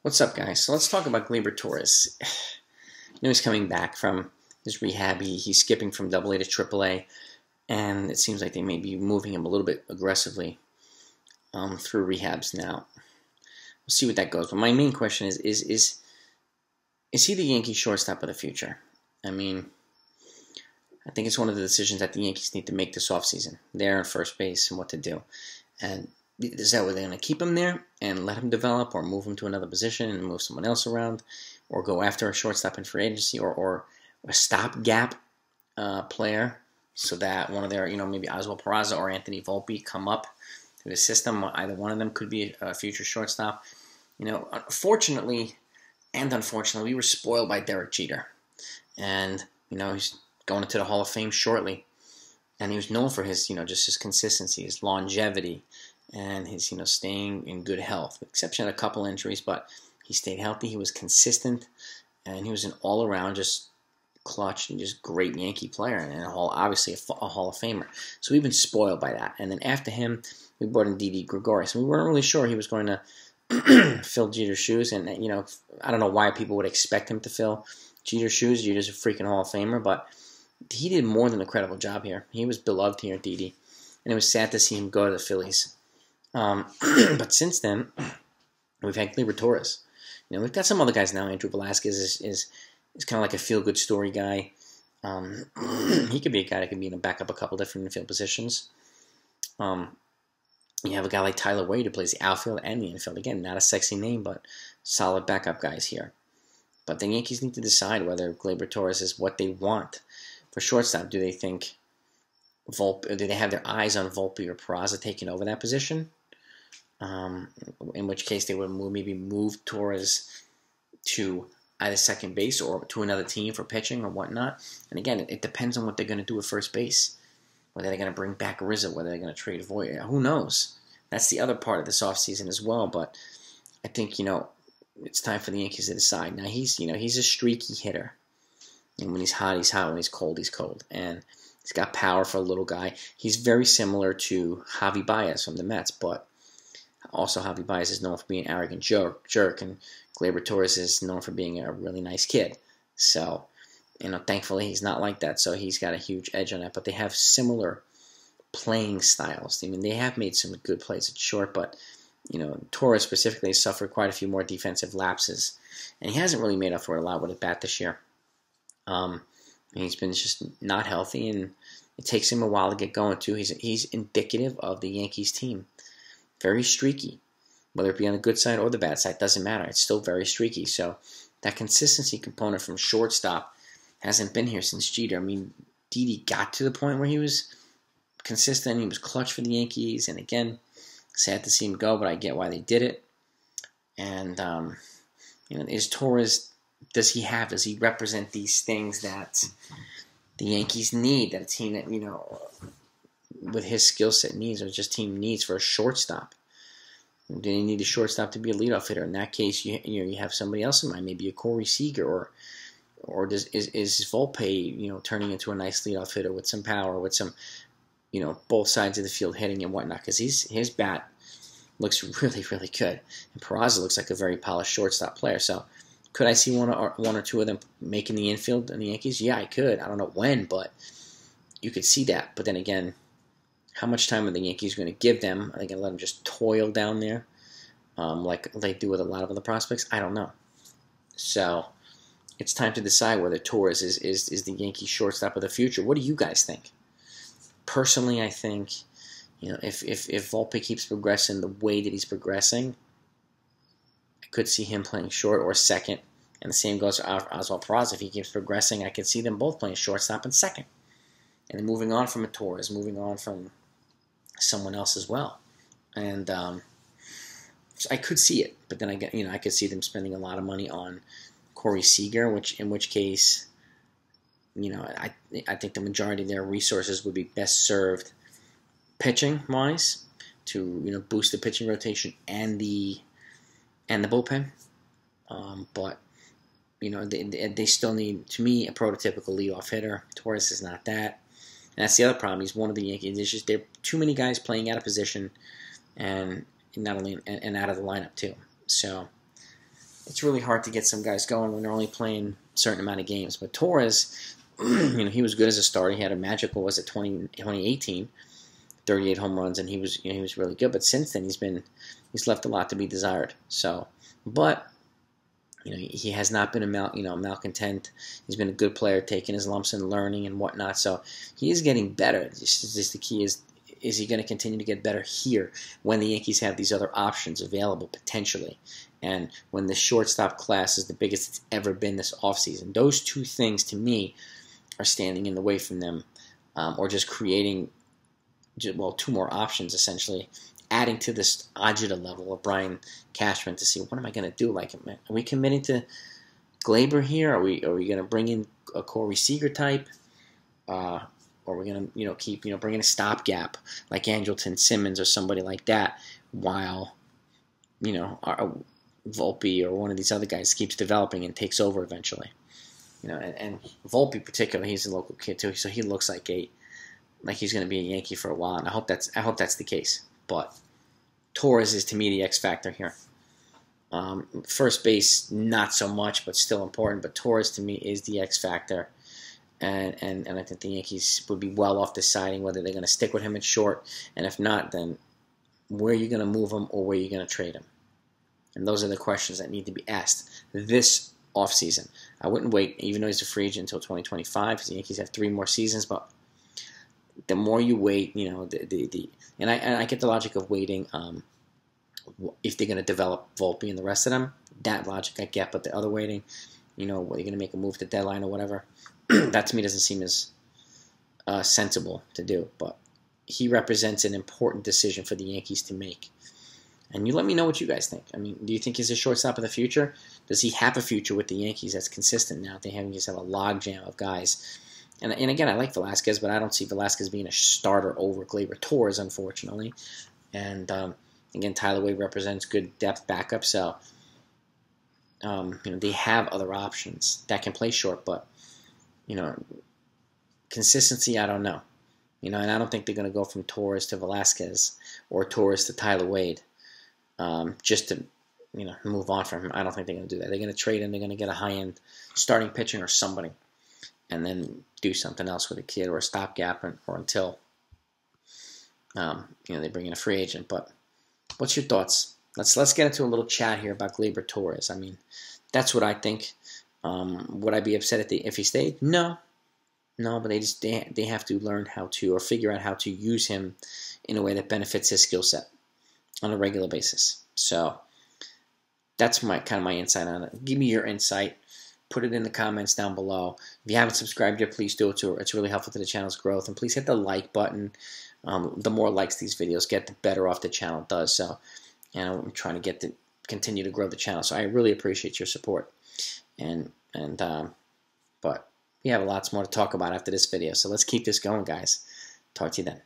What's up, guys? So let's talk about Gleyber Torres. He's coming back from his rehab. He's skipping from AA to AAA, and it seems like they may be moving him a little bit aggressively through rehabs now. We'll see what that goes. But my main question is he the Yankee shortstop of the future? I mean, I think it's one of the decisions that the Yankees need to make this offseason. They're in first base and what to do. And is that where they're going to keep him there and let him develop, or move him to another position and move someone else around, or go after a shortstop in free agency, or a stopgap player so that one of their, maybe Oswald Peraza or Anthony Volpe come up through the system? Either one of them could be a future shortstop. Fortunately and unfortunately, we were spoiled by Derek Jeter. And, he's going into the Hall of Fame shortly. And he was known for his, just his consistency, his longevity, and his, staying in good health, with the exception of a couple injuries, but he stayed healthy, he was consistent, and he was an all-around just clutch and just great Yankee player, and obviously a Hall of Famer. So we've been spoiled by that. And then after him, we brought in Didi Gregorius, and we weren't really sure he was going to fill Jeter's shoes, and, I don't know why people would expect him to fill Jeter's shoes. Jeter's a freaking Hall of Famer, but he did more than a credible job here. He was beloved here, Didi, and it was sad to see him go to the Phillies. But since then, we've had Gleyber Torres. We've got some other guys now. Andrew Velasquez is kind of like a feel-good story guy. He could be a guy that could be in a backup a couple different infield positions. You have a guy like Tyler Wade who plays the outfield and the infield. Again, not a sexy name, but solid backup guys here. But the Yankees need to decide whether Gleyber Torres is what they want for shortstop. Do they think Volpe, or do they have their eyes on Volpe or Peraza taking over that position? In which case they would maybe move Torres to either second base or to another team for pitching or whatnot. And again, it depends on what they're going to do at first base. Whether they're going to bring back Rizzo, whether they're going to trade Voit. Who knows? That's the other part of this offseason as well. But I think, it's time for the Yankees to decide. Now, he's a streaky hitter. And when he's hot, he's hot. When he's cold. And he's got power for a little guy. He's very similar to Javi Baez from the Mets, but also Javi Baez is known for being an arrogant jerk, and Gleyber Torres is known for being a really nice kid. So, thankfully he's not like that, so he's got a huge edge on that. But they have similar playing styles. I mean, they have made some good plays at short, but, Torres specifically has suffered quite a few more defensive lapses, and he hasn't really made up for it a lot with a bat this year. He's been just not healthy, and it takes him a while to get going too. He's indicative of the Yankees team. Very streaky. Whether it be on the good side or the bad side, doesn't matter. It's still very streaky. So that consistency component from shortstop hasn't been here since Jeter. I mean, Didi got to the point where he was consistent. He was clutch for the Yankees. And again, sad to see him go, but I get why they did it. And, is Torres... does he represent these things that the Yankees need, that a team that, with his skill set needs, or just team needs for a shortstop? Do they need a shortstop to be a leadoff hitter? In that case, you have somebody else in mind, maybe a Corey Seager, or is Volpe, turning into a nice leadoff hitter with some power, with some, both sides of the field hitting and whatnot, because his bat looks really, really good, and Peraza looks like a very polished shortstop player. So, could I see one or two of them making the infield in the Yankees? Yeah, I could. I don't know when, but you could see that. But then again, how much time are the Yankees going to give them? Are they going to let them just toil down there like they do with a lot of other prospects? I don't know. So it's time to decide whether Torres is the Yankee shortstop of the future. What do you guys think? Personally, I think if Volpe keeps progressing the way that he's progressing, could see him playing short or second, and the same goes for Oswald Peraza. If he keeps progressing, I could see them both playing shortstop and second, and then moving on from a Torres, moving on from someone else as well. And so I could see it, but then I could see them spending a lot of money on Corey Seager, in which case, I think the majority of their resources would be best served pitching wise to boost the pitching rotation and the bullpen, but they still need, to me, a prototypical leadoff hitter. Torres is not that, and that's the other problem. He's one of the Yankees. There's just there are too many guys playing out of position, and not only and out of the lineup too. So it's really hard to get some guys going when they're only playing a certain amount of games. But Torres, he was good as a starter. He had a magical, was it 2018, 38 home runs, and he was really good. But since then, he's left a lot to be desired. So, but he has not been a malcontent. He's been a good player, taking his lumps and learning and whatnot. So he is getting better. Just the key is he going to continue to get better here when the Yankees have these other options available potentially, and when the shortstop class is the biggest it's ever been this offseason? Those two things to me are standing in the way from them, or just creating, well, two more options essentially, adding to this agita level of Brian Cashman to see, what am I going to do? Like, are we committing to Gleyber here? Are we going to bring in a Corey Seager type? Or are we going to keep bringing a stopgap like Angelton Simmons or somebody like that, while Volpe or one of these other guys keeps developing and takes over eventually? And Volpe particularly, he's a local kid too, so he looks like he's going to be a Yankee for a while, and I hope that's the case. But Torres is, to me, the X factor here. First base, not so much, but still important. But Torres, to me, is the X factor. And I think the Yankees would be well off deciding whether they're going to stick with him at short. And if not, then where are you going to move him or where are you going to trade him? And those are the questions that need to be asked this offseason. I wouldn't wait, even though he's a free agent, until 2025, because the Yankees have 3 more seasons. But the more you wait, and I get the logic of waiting. If they're going to develop Volpe and the rest of them, that logic I get. But the other waiting, whether you're going to make a move at the deadline or whatever, that to me doesn't seem as sensible to do. But he represents an important decision for the Yankees to make. And you let me know what you guys think. I mean, do you think he's a shortstop of the future? Does he have a future with the Yankees that's consistent now? They just have a logjam of guys. And again, I like Velasquez, but I don't see Velasquez being a starter over Gleyber Torres, unfortunately. And again, Tyler Wade represents good depth backup, so they have other options that can play short, but consistency, I don't know. And I don't think they're going to go from Torres to Velasquez or Torres to Tyler Wade just to move on from him. I don't think they're going to do that. They're going to trade him. They're going to get a high-end starting pitcher or somebody, and then do something else with a kid or a stopgap, or until they bring in a free agent. But what's your thoughts? Let's get into a little chat here about Gleyber Torres. I mean, that's what I think. Would I be upset if he stayed? No, but they have to learn how to, or figure out how to use him in a way that benefits his skill set on a regular basis. So that's my insight on it. Give me your insight. Put it in the comments down below. If you haven't subscribed yet, please do it too. It's really helpful to the channel's growth. And please hit the like button. The more likes these videos get, the better off the channel does. So, and I'm trying to continue to grow the channel. So I really appreciate your support. But we have lots more to talk about after this video. So let's keep this going, guys. Talk to you then.